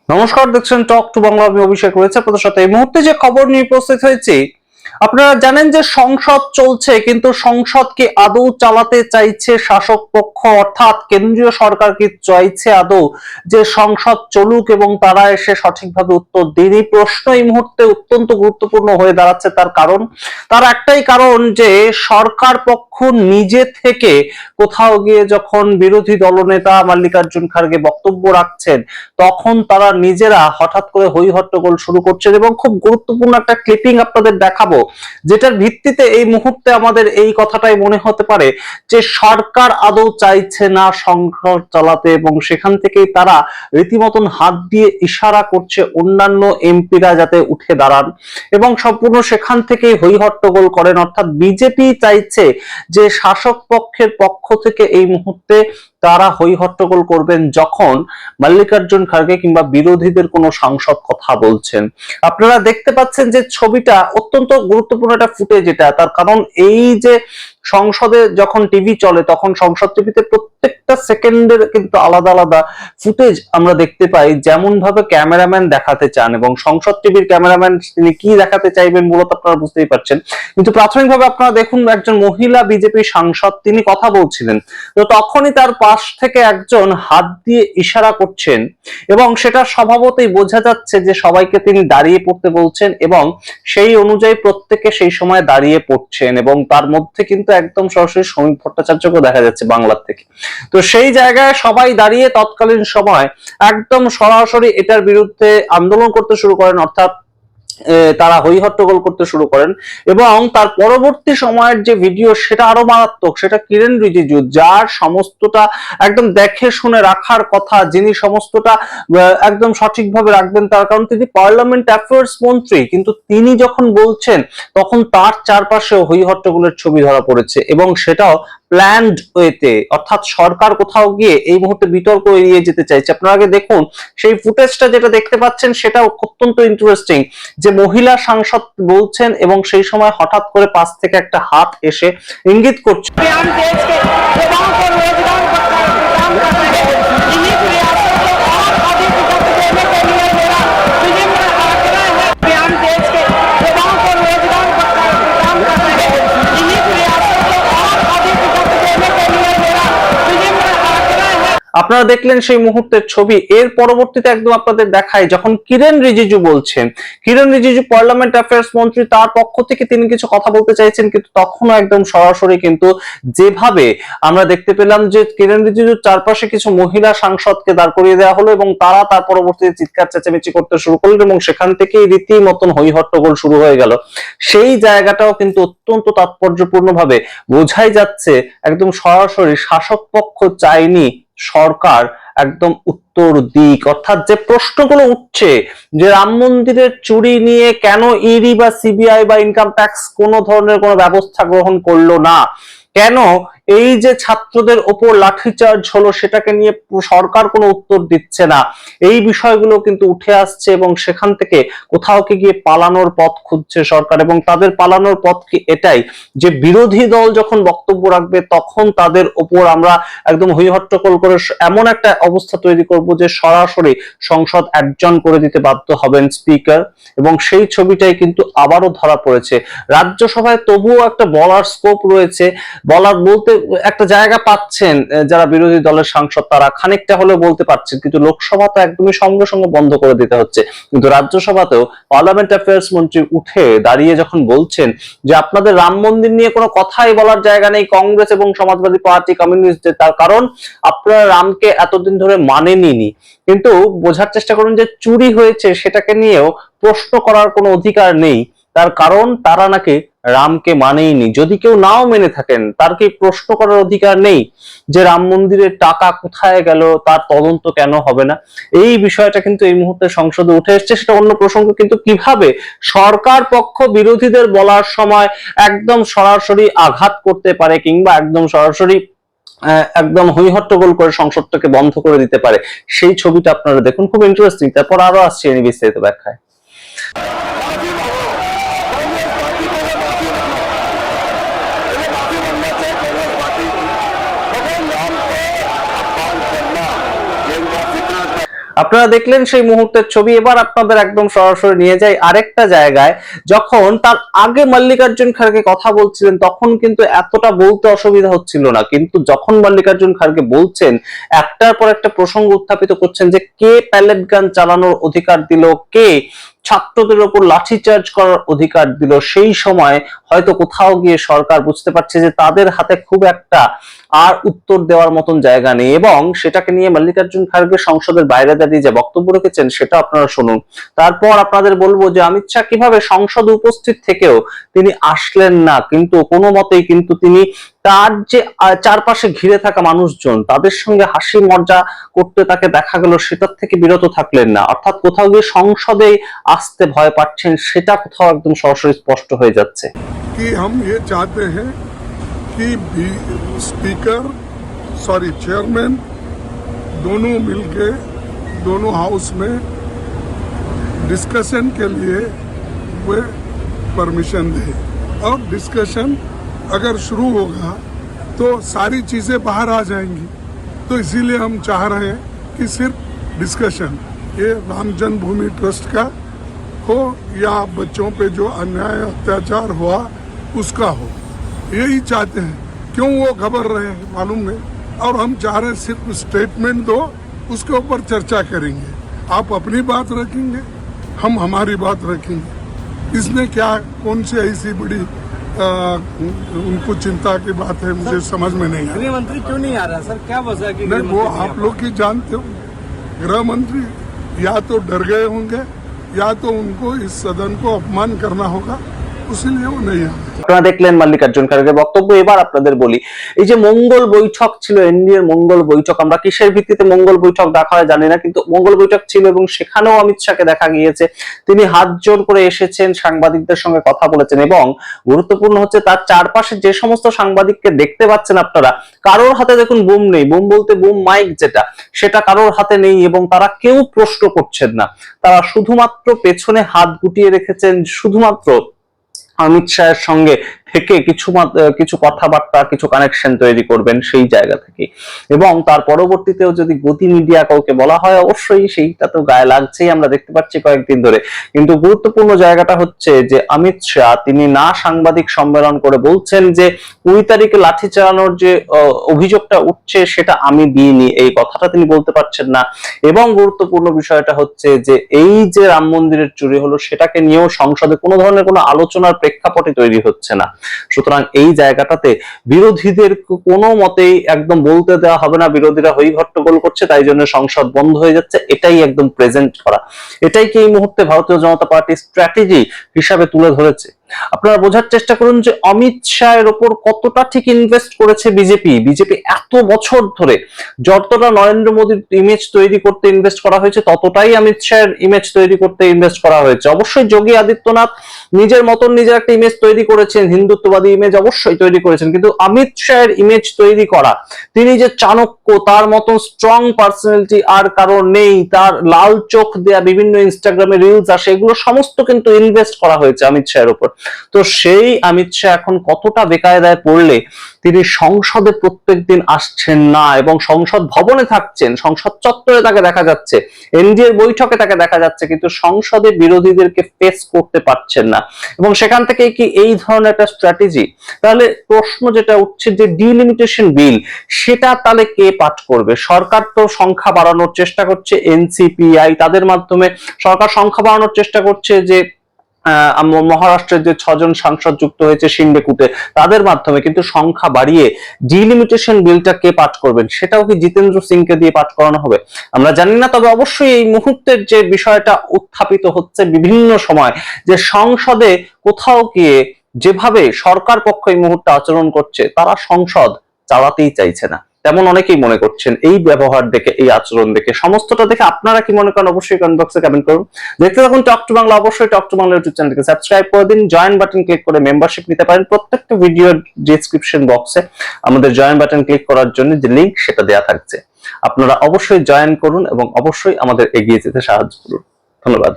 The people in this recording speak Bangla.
নমস্কার, দেখছেন টক টু বাংলা। আমি অভিষেক রয়েছে আপনাদের সাথে। এই মুহূর্তে যে খবর নিয়ে উপস্থিত হয়েছি, আপনারা জানেন যে সংসদ চলছে, কিন্তু সংসদ কি আদৌ চালাতে চাইছে শাসক পক্ষ, অর্থাৎ কেন্দ্রীয় সরকার কি চাইছে আদৌ যে সংসদ চলুক এবং তারা এসে সঠিকভাবে উত্তর দিন? এই প্রশ্ন এই মুহূর্তে অত্যন্ত গুরুত্বপূর্ণ হয়ে দাঁড়াচ্ছে। তার একটাই কারণ যে সরকার পক্ষ নিজে থেকে কোথাও গিয়ে যখন বিরোধী দলনেতা মাল্লিকার্জুন খাড়গে বক্তব্য রাখছেন, তখন তারা নিজেরা হঠাৎ করে হই হট্টগোল শুরু করছেন। এবং খুব গুরুত্বপূর্ণ একটা ক্লিপিং আপনাদের দেখাবো, যেটার ভিত্তিতে এই মুহূর্তে আমাদের এই কথাটাই মনে হতে পারে যে সরকার আদৌ চাইছে না সংসদ চালাতে, এবং সেখান থেকেই তারা রীতিমতন হাত দিয়ে ইশারা করছে অন্যান্য এমপিরা যাতে উঠে দাঁড়ান এবং সম্পূর্ণ সেখান থেকেই হই হট্টগোল করেন। অর্থাৎ বিজেপি চাইছে যে শাসক পক্ষের পক্ষ থেকে এই মুহূর্তে তারা হই হট্টগোল করবেন যখন মাল্লিকার্জুন খাড়গে কিংবা বিরোধীদের কোনো সাংসদ কথা বলছেন। আপনারা দেখতে পাচ্ছেন যে ছবিটা অত্যন্ত গুরুত্বপূর্ণ একটা ফুটেজ। এটা তার কারণ এই যে সংসদে যখন টিভি চলে, তখন সংসদ টিভিতে প্রত্যেকটা সেকেন্ডের কিন্তু আলাদা আলাদা ফুটেজ আমরা দেখতে পাই, যেমন ভাবে ক্যামেরাম্যান দেখাতে চান। এবং সংসদ টিভির ক্যামেরাম্যান তিনি কি দেখাতে চাইবেন মূলত আপনারা বুঝতেই পারছেন। কিন্তু প্রাথমিকভাবে আপনারা দেখুন, একজন মহিলা বিজেপি সাংসদ তিনি কথা বলছিলেন, তো তখনই তার পাশ থেকে একজন হাত দিয়ে ইশারা করছেন এবং সেটা স্বভাবতই বোঝা যাচ্ছে যে সবাইকে তিনি দাঁড়িয়ে পড়তে বলছেন এবং সেই অনুযায়ী প্রত্যেকে সেই সময় দাঁড়িয়ে পড়ছেন। এবং তার মধ্যে কিন্তু একদম সরাসরি শ্রমিক ভট্টাচার্যকে দেখা যাচ্ছে বাংলার থেকে। তো সেই জায়গায় সবাই দাঁড়িয়ে তৎকালীন সময় একদম সরাসরি এটার বিরুদ্ধে আন্দোলন করতে শুরু করেন, অর্থাৎ তারা হই হট্টগোল করতে শুরু করেন। এবং তার পরবর্তী সময়ের যে ভিডিও, সেটা আরো মারাত্মক। সেটা কিরেন রিজিজু, যার সমস্তটা একদম দেখে শুনে রাখার কথা, যিনি সমস্তটা একদম সঠিকভাবে রাখবেন, তার কারণ তিনি পার্লামেন্ট অ্যাফেয়ার্স মন্ত্রী, কিন্তু তিনি যখন বলছেন তখন তার চারপাশে হই হট্টগোলের ছবি ধরা পড়েছে এবং সেটাও প্ল্যান্ড ওয়েতে। অর্থাৎ সরকার কোথাও গিয়ে এই মুহূর্তে বিতর্ক এড়িয়ে যেতে চাইছে। আপনারা আগে দেখুন সেই ফুটেজটা, যেটা দেখতে পাচ্ছেন সেটা অত্যন্ত ইন্টারেস্টিং। যে মহিলা সাংসদ বলছেন এবং সেই সময় হঠাৎ করে পাশ থেকে একটা হাত এসে ইঙ্গিত করছে আপনারা দেখলেন সেই মুহূর্তের ছবি। এর পরবর্তীতে একদম আপনাদের দেখায় যখন কিরেন রিজিজু বলছেন, কিরেন রিজিজু পার্লামেন্ট অ্যাফেয়ার্স মন্ত্রী, তার পক্ষ থেকে তিনি কিছু কথা বলতে চাইছেন, কিন্তু তখনও একদম সরাসরি কিন্তু যেভাবে আমরা দেখতে পেলাম যে কিরেন রিজিজুর চারপাশে কিছু মহিলা সাংসদকে দাঁড় করিয়ে দেওয়া হলো এবং তারা তার পরবর্তীতে চিৎকার চেঁচামেচি করতে শুরু করলেন এবং সেখান থেকেই রীতিমতন হই হট্টগোল শুরু হয়ে গেল। সেই জায়গাটাও কিন্তু অত্যন্ত তাৎপর্যপূর্ণ ভাবে বোঝাই যাচ্ছে একদম সরাসরি শাসক পক্ষ চায়নি সরকার একদম উত্তর দিক। অর্থাৎ যে প্রশ্নগুলো উঠছে যে রাম মন্দিরের চুরি নিয়ে কেন ইডি বা সিবিআই বা ইনকাম ট্যাক্স কোনো ধরনের কোনো ব্যবস্থা গ্রহণ করলো না, কেন এই যে ছাত্রদের ওপর লাঠিচার্জ হলো সেটাকে নিয়ে সরকার কোনো উত্তর দিচ্ছে না, এই বিষয়গুলো কিন্তু উঠে আসছে। এবং সেখান থেকে কোথাও গিয়ে পালানোর পথ খুঁজছে সরকার। এবং তাদের পালানোর পথ কি এটাই যে বিরোধী দল যখন বক্তব্য রাখবে তখন তাদের ওপর আমরা একদম হই হট্টগোল করে এমন একটা অবস্থা তৈরি করব যে সরাসরি সংসদ অ্যাডজন করে দিতে বাধ্য হবেন স্পিকার। এবং সেই ছবিটাই কিন্তু আবারও ধরা পড়েছে রাজ্যসভায়। তবুও একটা বলার স্কোপ রয়েছে, বলার বলতে একটা জায়গা পাচ্ছেন যারা বিরোধী দলের সাংসদ, তারা খানিকটা হলেও বলতে পারছেন, কিন্তু লোকসভা তো একদমই সঙ্গে সঙ্গে বন্ধ করে দিতে হচ্ছে। কিন্তু রাজ্যসভাতেও পার্লামেন্ট অ্যাফেয়ার্স মন্ত্রী উঠে দাঁড়িয়ে যখন বলছেন যে আপনাদের রাম মন্দির নিয়ে কোনো কথাই বলার জায়গা নেই কংগ্রেস এবং সমাজবাদী পার্টি কমিউনিস্টদের, তার কারণ আপনারা রামকে এতদিন ধরে মানেননি। কিন্তু বোঝার চেষ্টা করুন যে চুরি হয়েছে সেটাকে নিয়েও প্রশ্ন করার কোনো অধিকার নেই, তার কারণ তারা নাকি রামকে মানেইনি। যদি কেউ নাও মেনে থাকেন, তার কি প্রশ্ন করার অধিকার নেই যে রাম মন্দিরের টাকা কোথায় গেল, তার তদন্ত কেন হবে না? এই বিষয়টা কিন্তু এই মুহূর্তে সংসদে উঠে এসছে, সেটা অন্য প্রসঙ্গ। কিন্তু কিভাবে সরকার পক্ষ বিরোধীদের বলার সময় একদম সরাসরি আঘাত করতে পারে কিংবা একদম সরাসরি একদম হই হট্টগোল করে সংসদটাকে বন্ধ করে দিতে পারে, সেই ছবিটা আপনারা দেখুন, খুব ইন্টারেস্টিং। তারপর আরো আসছে বিস্তারিত ব্যাখ্যায়। আপনারা দেখলেন সেই মুহূর্তের ছবি। এবার আপনাদের একদম সরাসরি নিয়ে যাই আরেকটা জায়গায়। যখন তার আগে মল্লিকার্জুন খাড়গে কথা বলছিলেন তখন কিন্তু এতটা বলতে অসুবিধা হচ্ছিল না, কিন্তু যখন মল্লিকার্জুন খাড়গে বলছেন, একটার পর একটা প্রসঙ্গ উত্থাপিত করছেন যে কে প্যালেট গান চালানোর অধিকার দিল, কে ছাত্রদের উপর লাঠিচার্জ করার অধিকার দিল, সেই সময় হয়তো কোথাও গিয়ে সরকার বুঝতে পারছে যে তাদের হাতে খুব একটা আর উত্তর দেওয়ার মতন জায়গা নেই। এবং সেটাকে নিয়ে মল্লিকার্জুন খাড়গে সংসদের বাইরে দাঁড়িয়ে যে বক্তব্য রেখেছেন সেটা আপনারা শুনুন। তারপর আপনাদের বলবো যে অমিত শাহ কিভাবে সংসদে উপস্থিত থেকেও তিনি আসলেন না, কিন্তু কোনো মতেই কিন্তু তিনি তার যে চারপাশে ঘিরে থাকা মানুষজন তাদের সঙ্গে হাসি মজা করতে তাকে দেখা গেল, সেটার থেকে বিরত থাকলেন না। অর্থাৎ কোথাও গিয়ে সংসদে আসতে ভয় পাচ্ছেন, সেটা কোথাও একদম সরাসরি স্পষ্ট হয়ে যাচ্ছে। कि हम ये चाहते हैं कि स्पीकर चेयरमैन दोनों मिलके दोनों हाउस में डिस्कशन के लिए वे परमिशन दें, और डिस्कशन अगर शुरू होगा तो सारी चीज़ें बाहर आ जाएंगी। तो इसीलिए हम चाह रहे हैं कि सिर्फ डिस्कशन, ये राम जन्मभूमि ट्रस्ट का हो या बच्चों पे जो अन्याय अत्याचार हुआ उसका हो, यही चाहते हैं। क्यों वो घबर रहे हैं मालूम नहीं, और हम चाह रहे हैं सिर्फ स्टेटमेंट दो, उसके ऊपर चर्चा करेंगे। आप अपनी बात रखेंगे, हम हमारी बात रखेंगे। इसमें क्या कौन सी ऐसी बड़ी उनको चिंता की बात है, मुझे समझ में नहीं गृह मंत्री क्यों नहीं आ रहा सर, क्या वजह की? नहीं, वो आप लोग ही जानते हो। गृह मंत्री या तो डर गए होंगे या तो उनको इस सदन को अपमान करना होगा, इसीलिए वो नहीं आ रहे। আপনারা দেখলেন মল্লিকার্জুন খাড়গের বক্তব্য। এবার আপনাদের বলি, এই যে মঙ্গল বৈঠক ছিল, এনডিএর মঙ্গল বৈঠক, আমরা কিসের ভিত্তিতে মঙ্গল বৈঠক দেখা হয় জানি না, কিন্তু মঙ্গল বৈঠক ছিল এবং সেখানেও অমিত শাহকে দেখা গিয়েছে। তিনি হাত জোর করে এসেছেন, সাংবাদিকদের সঙ্গে কথা বলেছেন, এবং গুরুত্বপূর্ণ হচ্ছে তার চারপাশে যে সমস্ত সাংবাদিককে দেখতে পাচ্ছেন আপনারা, কারোর হাতে দেখুন বুম নেই, বুম বলতে বুম মাইক যেটা, সেটা কারোর হাতে নেই, এবং তারা কেউ প্রশ্ন করছেন না। তারা শুধুমাত্র পেছনে হাত গুটিয়ে রেখেছেন, শুধুমাত্র অমিত শাহের সঙ্গে থেকে কিছু কথাবার্তা, কিছু কানেকশন তৈরি করবেন সেই জায়গা থেকে। এবং তার পরবর্তীতেও যদি গতি মিডিয়া কাউকে বলা হয়, অবশ্যই সেইটা তো গায়ে লাগছেই, আমরা দেখতে পাচ্ছি কয়েকদিন ধরে। কিন্তু গুরুত্বপূর্ণ জায়গাটা হচ্ছে যে অমিত শাহ তিনি না সাংবাদিক সম্মেলন করে বলছেন যে 20 তারিখে লাঠি চালানোর যে অভিযোগটা উঠছে সেটা আমি দিইনি, এই কথাটা তিনি বলতে পারছেন না। এবং গুরুত্বপূর্ণ বিষয়টা হচ্ছে যে এই যে রাম মন্দিরের চুরি হলো সেটাকে নিয়েও সংসদে কোনো ধরনের কোনো আলোচনার প্রেক্ষাপটে তৈরি হচ্ছে না। সুতরাং এই জায়গাটাতে বিরোধীদের কোনো মতেই একদম বলতে দেওয়া হবে না, বিরোধীরা হই হট্টগোল করছে তাই জন্য সংসদ বন্ধ হয়ে যাচ্ছে, এটাই একদম প্রেজেন্ট করা। এটাই কি এই মুহূর্তে ভারতীয় জনতা পার্টির স্ট্র্যাটেজি হিসাবে তুলে ধরেছে। আপনারা বোঝার চেষ্টা করুন যে অমিত শাহের ওপর কতটা ঠিক ইনভেস্ট করেছে বিজেপি এত বছর ধরে। যতটা নরেন্দ্র মোদীর ইমেজ তৈরি করতে ইনভেস্ট করা হয়েছে, ততটাই অমিত শাহের ইমেজ তৈরি করতে ইনভেস্ট করা হয়েছে। অবশ্যই যোগী আদিত্যনাথ নিজের মতন নিজের একটা ইমেজ তৈরি করেছেন, হিন্দুত্ববাদী ইমেজ অবশ্যই তৈরি করেছেন, কিন্তু অমিত শাহের ইমেজ তৈরি করা, তিনি যে চাণক্য, তার মতন স্ট্রং পার্সোনালিটি আর কারণ নেই। তার লাল চোখ দেয়া বিভিন্ন ইনস্টাগ্রামে রিলস আসে, এগুলো সমস্ত কিন্তু ইনভেস্ট করা হয়েছে অমিত শাহের উপর। তো সেই অমিত শাহ এখন কতটা বেকায়দায় পড়লে তিনি সংসদে প্রত্যেকদিন আসছেন না, এবং সংসদ ভবনে থাকছেন, সংসদ চত্বরে তাকে দেখা যাচ্ছে, এনডিএর বৈঠকে তাকে দেখা যাচ্ছে, কিন্তু সংসদে বিরোধীদেরকে ফেস করতে পারছেন না। এবং সেখান থেকে কি এই ধরনের একটা স্ট্র্যাটেজি? তাহলে প্রশ্ন যেটা উঠছে যে ডিলিমিটেশন বিল, সেটা তাহলে কে পাঠ করবে? সরকার তো সংখ্যা বাড়ানোর চেষ্টা করছে, এনসিপিআই তাদের মাধ্যমে সরকার সংখ্যা বাড়ানোর চেষ্টা করছে, যে মহারাষ্ট্রের যে 6 জন সাংসদ যুক্ত হয়েছে সিন্ডিকেটে তাদের মাধ্যমে, কিন্তু সংখ্যা বাড়িয়ে ডিলিমিটেশন বিলটা কে পাঠ করবেন? সেটাও কি জিতেন্দ্র সিংকে দিয়ে পাঠ করানো হবে? আমরা জানি না। তবে অবশ্যই এই মুহূর্তের যে বিষয়টা উত্থাপিত হচ্ছে বিভিন্ন সময়, যে সংসদে কোথাও গিয়ে যেভাবে সরকার পক্ষ এই মুহূর্তে আচরণ করছে, তারা সংসদ চালাতেই চাইছে না, তেমন অনেকেই মনে করছেন। এই ব্যবহার দেখে, এই আচরণ দেখে, সমস্তটা দেখে আপনারা কি মনে করেন অবশ্যই কমেন্ট বক্সে কমেন্ট করুন। দেখতে থাকুন টক টু বাংলা। অবশ্যই টক টু বাংলা ইউটিউব চ্যানেলকে সাবস্ক্রাইব করে দিন, জয়েন বাটন ক্লিক করে মেম্বারশিপ নিতে পারেন। প্রত্যেকটা ভিডিওর ডেসক্রিপশন বক্সে আমাদের জয়েন বাটন ক্লিক করার জন্য যে লিংক সেটা দেয়া থাকছে, আপনারা অবশ্যই জয়েন করুন এবং অবশ্যই আমাদের এগিয়ে যেতে সাহায্য করুন। ধন্যবাদ।